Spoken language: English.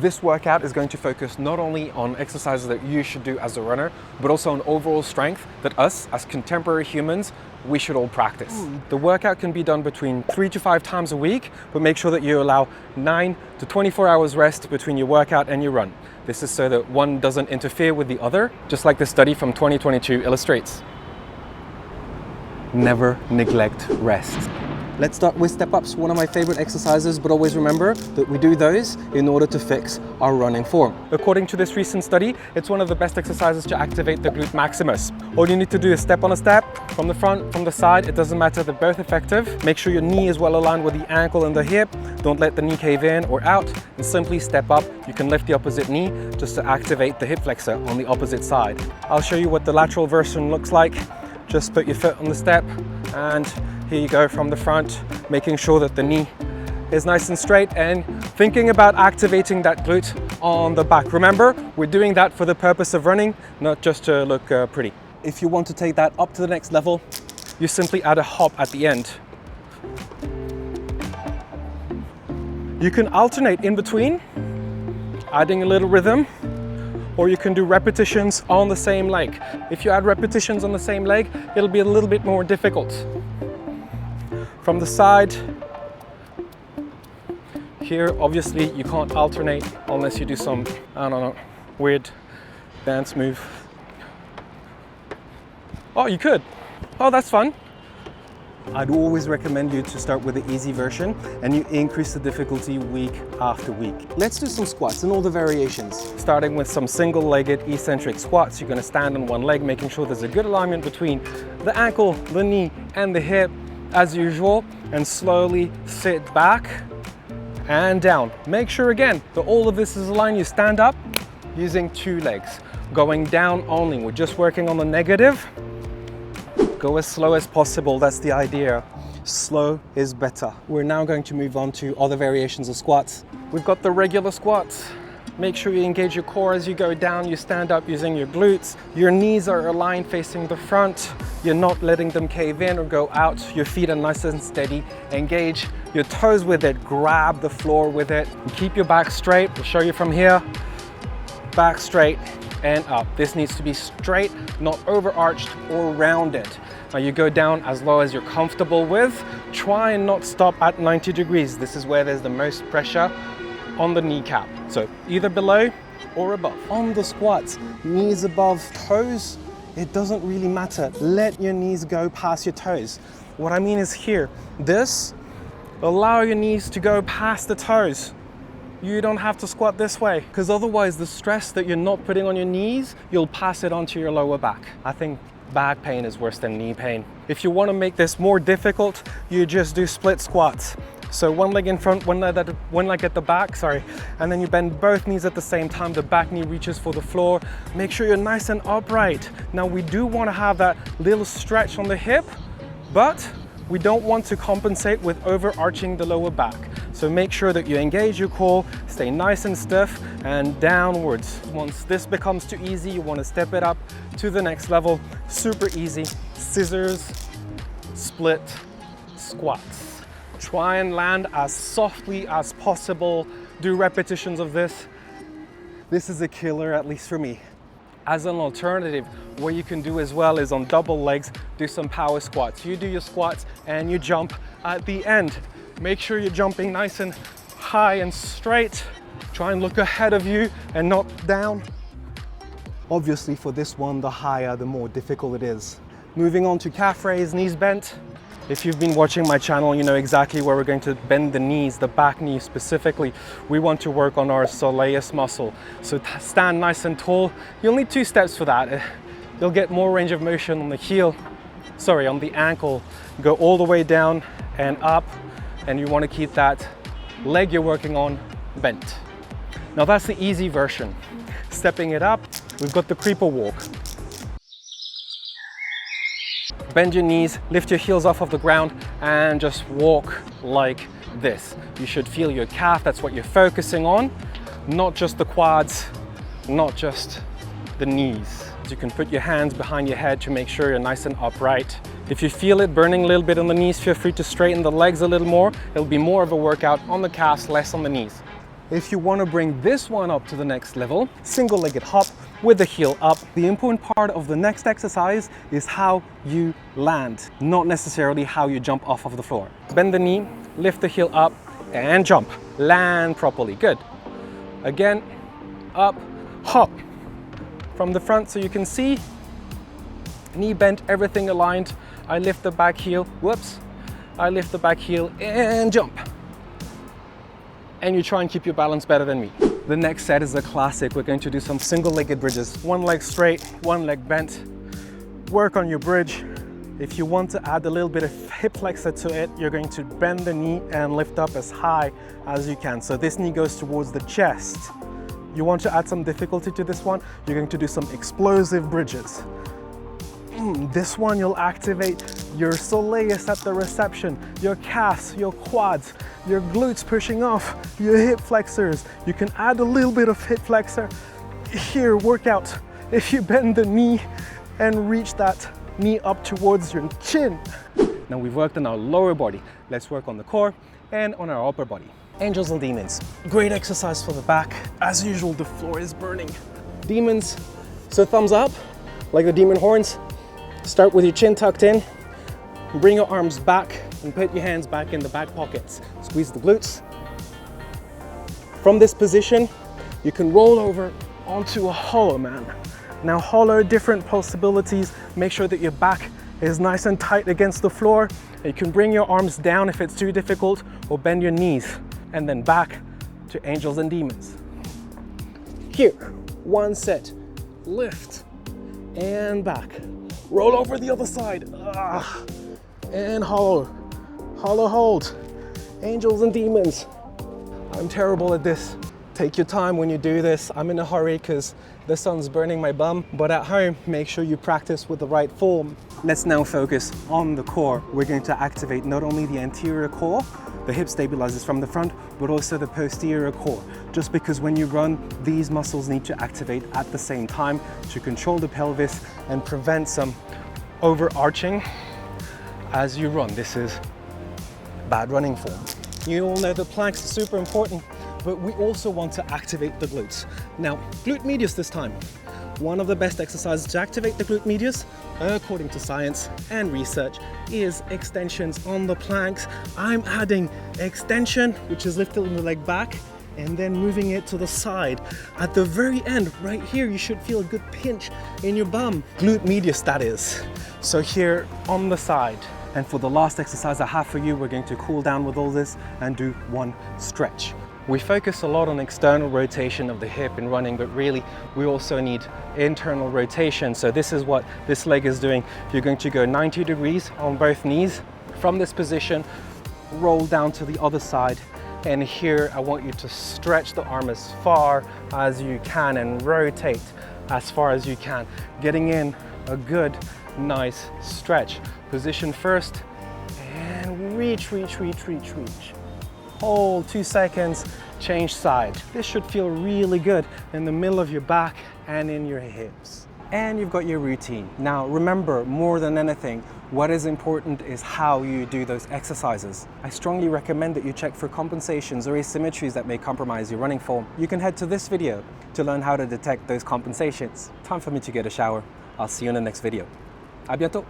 This workout is going to focus not only on exercises that you should do as a runner, but also on overall strength that us, as contemporary humans, we should all practice. The workout can be done between 3 to 5 times a week, but make sure that you allow 9 to 24 hours rest between your workout and your run. This is so that one doesn't interfere with the other, just like the study from 2022 illustrates. Never neglect rest. Let's start with step-ups, one of my favorite exercises, but always remember that we do those in order to fix our running form. According to this recent study, it's one of the best exercises to activate the glute maximus. All you need to do is step on a step, from the front, from the side, it doesn't matter, they're both effective. Make sure your knee is well aligned with the ankle and the hip. Don't let the knee cave in or out, and simply step up. You can lift the opposite knee just to activate the hip flexor on the opposite side. I'll show you what the lateral version looks like. Just put your foot on the step, and here you go from the front, making sure that the knee is nice and straight and thinking about activating that glute on the back. Remember, we're doing that for the purpose of running, not just to look pretty. If you want to take that up to the next level, you simply add a hop at the end. You can alternate in between, adding a little rhythm, or you can do repetitions on the same leg. If you add repetitions on the same leg, it'll be a little bit more difficult. From the side, here obviously you can't alternate unless you do some, I don't know, weird dance move. Oh, you could. Oh, that's fun. I'd always recommend you to start with the easy version and you increase the difficulty week after week. Let's do some squats and all the variations. Starting with some single-legged eccentric squats. You're going to stand on one leg, making sure there's a good alignment between the ankle, the knee, and the hip as usual, and slowly sit back and down. Make sure again that all of this is aligned. You stand up using 2 legs, going down only. We're just working on the negative. Go as slow as possible, that's the idea. Slow is better. We're now going to move on to other variations of squats. We've got the regular squats. Make sure you engage your core as you go down. You stand up using your glutes. Your knees are aligned facing the front. You're not letting them cave in or go out. Your feet are nice and steady. Engage your toes with it. Grab the floor with it. And keep your back straight. We'll show you from here. Back straight and up. This needs to be straight, not overarched or rounded. Now you go down as low as you're comfortable with. Try and not stop at 90 degrees. This is where there's the most pressure on the kneecap. So either below or above. On the squats, knees above toes, it doesn't really matter. Let your knees go past your toes. What I mean is here, this, allow your knees to go past the toes. You don't have to squat this way, because otherwise the stress that you're not putting on your knees, you'll pass it onto your lower back. I think back pain is worse than knee pain. If you want to make this more difficult, you just do split squats. So one leg in front, one leg at the back, and then you bend both knees at the same time. The back knee reaches for the floor. Make sure you're nice and upright. Now we do want to have that little stretch on the hip, but we don't want to compensate with overarching the lower back. So make sure that you engage your core, stay nice and stiff and downwards. Once this becomes too easy, you want to step it up to the next level. Super easy. Scissors, split squats. Try and land as softly as possible. Do repetitions of this. This is a killer, at least for me. As an alternative, what you can do as well is on double legs, do some power squats. You do your squats and you jump at the end. Make sure you're jumping nice and high and straight. Try and look ahead of you and not down. Obviously for this one, the higher, the more difficult it is. Moving on to calf raise, knees bent. If you've been watching my channel, you know exactly where we're going to bend the knees, the back knee specifically. We want to work on our soleus muscle. So stand nice and tall. You'll need 2 steps for that. You'll get more range of motion on the heel, on the ankle. Go all the way down and up, and you want to keep that leg you're working on bent. Now that's the easy version. Stepping it up, we've got the creeper walk. Bend your knees, lift your heels off of the ground and just walk like this. You should feel your calf, that's what you're focusing on, not just the quads, not just the knees. You can put your hands behind your head to make sure you're nice and upright. If you feel it burning a little bit on the knees, feel free to straighten the legs a little more. It'll be more of a workout on the calves, less on the knees. If you want to bring this one up to the next level, single-legged hop with the heel up. The important part of the next exercise is how you land, not necessarily how you jump off of the floor. Bend the knee, lift the heel up, and jump. Land properly. Good. Again, up, hop. From the front so you can see, knee bent, everything aligned. I lift the back heel, whoops. I lift the back heel and jump. And you try and keep your balance better than me. The next set is a classic. We're going to do some single-legged bridges. One leg straight, one leg bent. Work on your bridge. If you want to add a little bit of hip flexor to it, you're going to bend the knee and lift up as high as you can. So this knee goes towards the chest. You want to add some difficulty to this one, you're going to do some explosive bridges. This one you'll activate your soleus at the reception, your calves, your quads, your glutes pushing off, your hip flexors. You can add a little bit of hip flexor here, workout. If you bend the knee and reach that knee up towards your chin. Now we've worked on our lower body. Let's work on the core and on our upper body. Angels and demons. Great exercise for the back. As usual, the floor is burning. Demons, so thumbs up, like the demon horns. Start with your chin tucked in. Bring your arms back and put your hands back in the back pockets. Squeeze the glutes. From this position, you can roll over onto a hollow man. Now hollow, different possibilities. Make sure that your back is nice and tight against the floor. You can bring your arms down if it's too difficult, or bend your knees. And then back to angels and demons. Here, one set, lift and back. Roll over the other side, and hollow, hollow hold. Angels and demons. I'm terrible at this. Take your time when you do this. I'm in a hurry because the sun's burning my bum, but at home, make sure you practice with the right form. Let's now focus on the core. We're going to activate not only the anterior core, the hip stabilizers from the front, but also the posterior core. Just because when you run, these muscles need to activate at the same time to control the pelvis and prevent some overarching as you run. This is bad running form. You all know the planks are super important, but we also want to activate the glutes. Now, glute medius this time. One of the best exercises to activate the glute medius, according to science and research, is extensions on the planks. I'm adding extension, which is lifting the leg back, and then moving it to the side. At the very end, right here, you should feel a good pinch in your bum. Glute medius, that is. So here on the side. And for the last exercise I have for you, we're going to cool down with all this and do one stretch. We focus a lot on external rotation of the hip in running, but really we also need internal rotation. So this is what this leg is doing. You're going to go 90 degrees on both knees. From this position, roll down to the other side. And here I want you to stretch the arm as far as you can and rotate as far as you can. Getting in a good, nice stretch. Position first and reach, reach, reach, reach, reach. Hold 2 seconds, change side. This should feel really good in the middle of your back and in your hips. And you've got your routine. Now remember, more than anything, what is important is how you do those exercises. I strongly recommend that you check for compensations or asymmetries that may compromise your running form. You can head to this video to learn how to detect those compensations. Time for me to get a shower. I'll see you in the next video. À bientôt.